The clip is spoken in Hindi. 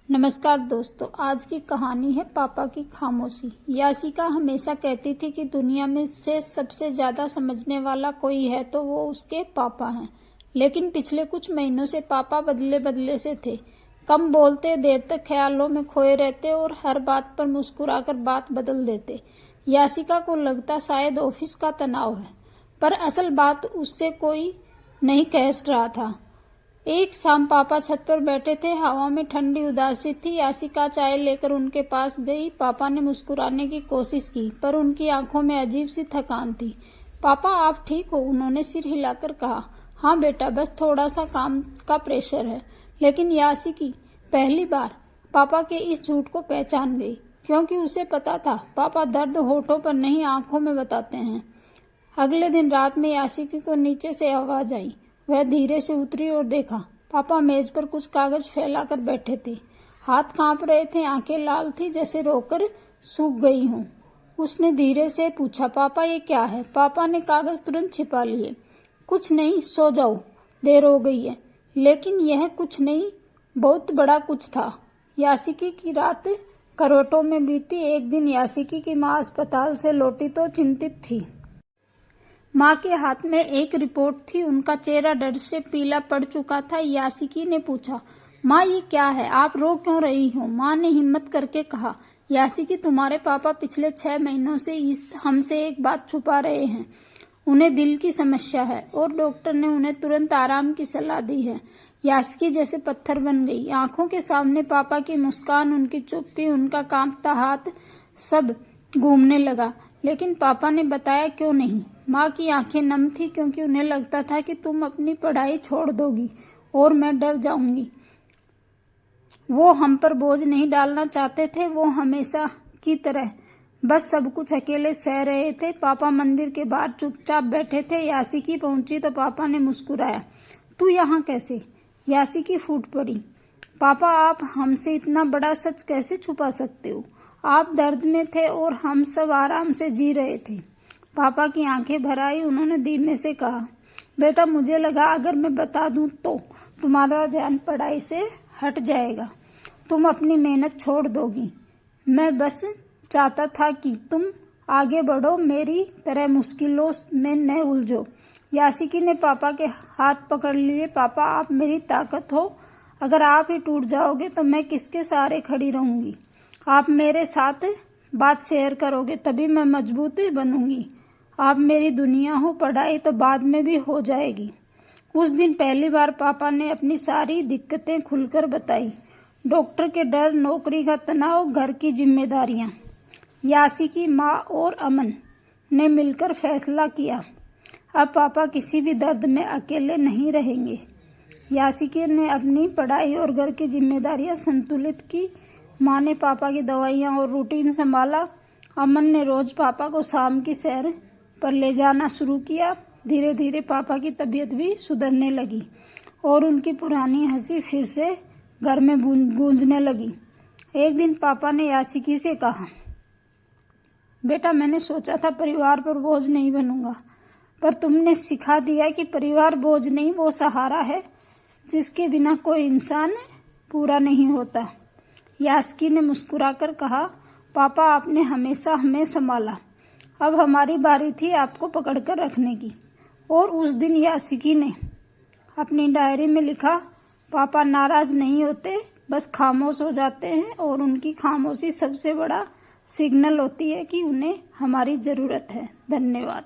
नमस्कार दोस्तों, आज की कहानी है पापा की खामोशी। यासिका हमेशा कहती थी कि दुनिया में से सबसे ज्यादा समझने वाला कोई है तो वो उसके पापा हैं। लेकिन पिछले कुछ महीनों से पापा बदले बदले से थे। कम बोलते, देर तक ख्यालों में खोए रहते और हर बात पर मुस्कुराकर बात बदल देते। यासिका को लगता शायद ऑफिस का तनाव है, पर असल बात उससे कोई नहीं कह रहा था। एक शाम पापा छत पर बैठे थे, हवा में ठंडी उदासी थी। यासिका चाय लेकर उनके पास गई। पापा ने मुस्कुराने की कोशिश की, पर उनकी आंखों में अजीब सी थकान थी। पापा, आप ठीक हो? उन्होंने सिर हिलाकर कहा। हाँ बेटा, बस थोड़ा सा काम का प्रेशर है। लेकिन यासिकी पहली बार पापा के इस झूठ को पहचान गई, क्योंकि उसे पता था पापा दर्द होठों पर नहीं, आंखों में बताते हैं। अगले दिन रात में यासिकी को नीचे से आवाज आई। वह धीरे से उतरी और देखा पापा मेज पर कुछ कागज फैलाकर बैठे थे। हाथ कांप रहे थे, आंखें लाल थी, जैसे रोकर सूख गई हों। उसने धीरे से पूछा, पापा ये क्या है? पापा ने कागज तुरंत छिपा लिए। कुछ नहीं, सो जाओ, देर हो गई है। लेकिन यह कुछ नहीं बहुत बड़ा कुछ था। यासिकी की रात करवटों में बीती। एक दिन यासिकी की माँ अस्पताल से लौटी तो चिंतित थी। माँ के हाथ में एक रिपोर्ट थी। उनका चेहरा डर से पीला पड़ चुका था। यासिकी ने पूछा, माँ ये क्या है? आप रो क्यों रही हो? माँ ने हिम्मत करके कहा, यासिकी तुम्हारे पापा पिछले 6 महीनों से हमसे एक बात छुपा रहे हैं। उन्हें दिल की समस्या है और डॉक्टर ने उन्हें तुरंत आराम की सलाह दी है। यासिकी जैसे पत्थर बन गई। आंखों के सामने पापा की मुस्कान, उनकी चुप्पी, उनका कांपता हाथ, सब घूमने लगा। लेकिन पापा ने बताया क्यों नहीं? माँ की आंखें नम थी, क्योंकि उन्हें लगता था कि तुम अपनी पढ़ाई छोड़ दोगी और मैं डर जाऊंगी। वो हम पर बोझ नहीं डालना चाहते थे। वो हमेशा की तरह बस सब कुछ अकेले सह रहे थे। पापा मंदिर के बाहर चुपचाप बैठे थे। यासिकी पहुंची तो पापा ने मुस्कुराया। तू यहाँ कैसे? यासिकी फूट पड़ी। पापा, आप हमसे इतना बड़ा सच कैसे छुपा सकते हो? आप दर्द में थे और हम सब आराम से जी रहे थे। पापा की आंखें भर आई। उन्होंने धीमे से कहा, बेटा मुझे लगा अगर मैं बता दूं तो तुम्हारा ध्यान पढ़ाई से हट जाएगा, तुम अपनी मेहनत छोड़ दोगी। मैं बस चाहता था कि तुम आगे बढ़ो, मेरी तरह मुश्किलों में न उलझो। यासिकी ने पापा के हाथ पकड़ लिए। पापा, आप मेरी ताकत हो। अगर आप ही टूट जाओगे तो मैं किसके सहारे खड़ी रहूंगी? आप मेरे साथ बात शेयर करोगे तभी मैं मजबूत बनूंगी। आप मेरी दुनिया हो। पढ़ाई तो बाद में भी हो जाएगी। उस दिन पहली बार पापा ने अपनी सारी दिक्कतें खुलकर बताई। डॉक्टर के डर, नौकरी का तनाव, घर की जिम्मेदारियां। यासिकी, माँ और अमन ने मिलकर फैसला किया, अब पापा किसी भी दर्द में अकेले नहीं रहेंगे। यासिकी ने अपनी पढ़ाई और घर की जिम्मेदारियां संतुलित की। माँ ने पापा की दवाइयाँ और रूटीन संभाला। अमन ने रोज पापा को शाम की सैर पर ले जाना शुरू किया। धीरे धीरे पापा की तबीयत भी सुधरने लगी और उनकी पुरानी हंसी फिर से घर में गूंजने लगी। एक दिन पापा ने यासिकी से कहा, बेटा मैंने सोचा था परिवार पर बोझ नहीं बनूंगा, पर तुमने सिखा दिया कि परिवार बोझ नहीं, वो सहारा है जिसके बिना कोई इंसान पूरा नहीं होता। यासिकी ने मुस्कुराकर कहा, पापा आपने हमेशा हमें संभाला, अब हमारी बारी थी आपको पकड़कर रखने की। और उस दिन यासिकी ने अपनी डायरी में लिखा, पापा नाराज नहीं होते, बस खामोश हो जाते हैं और उनकी खामोशी सबसे बड़ा सिग्नल होती है कि उन्हें हमारी जरूरत है। धन्यवाद।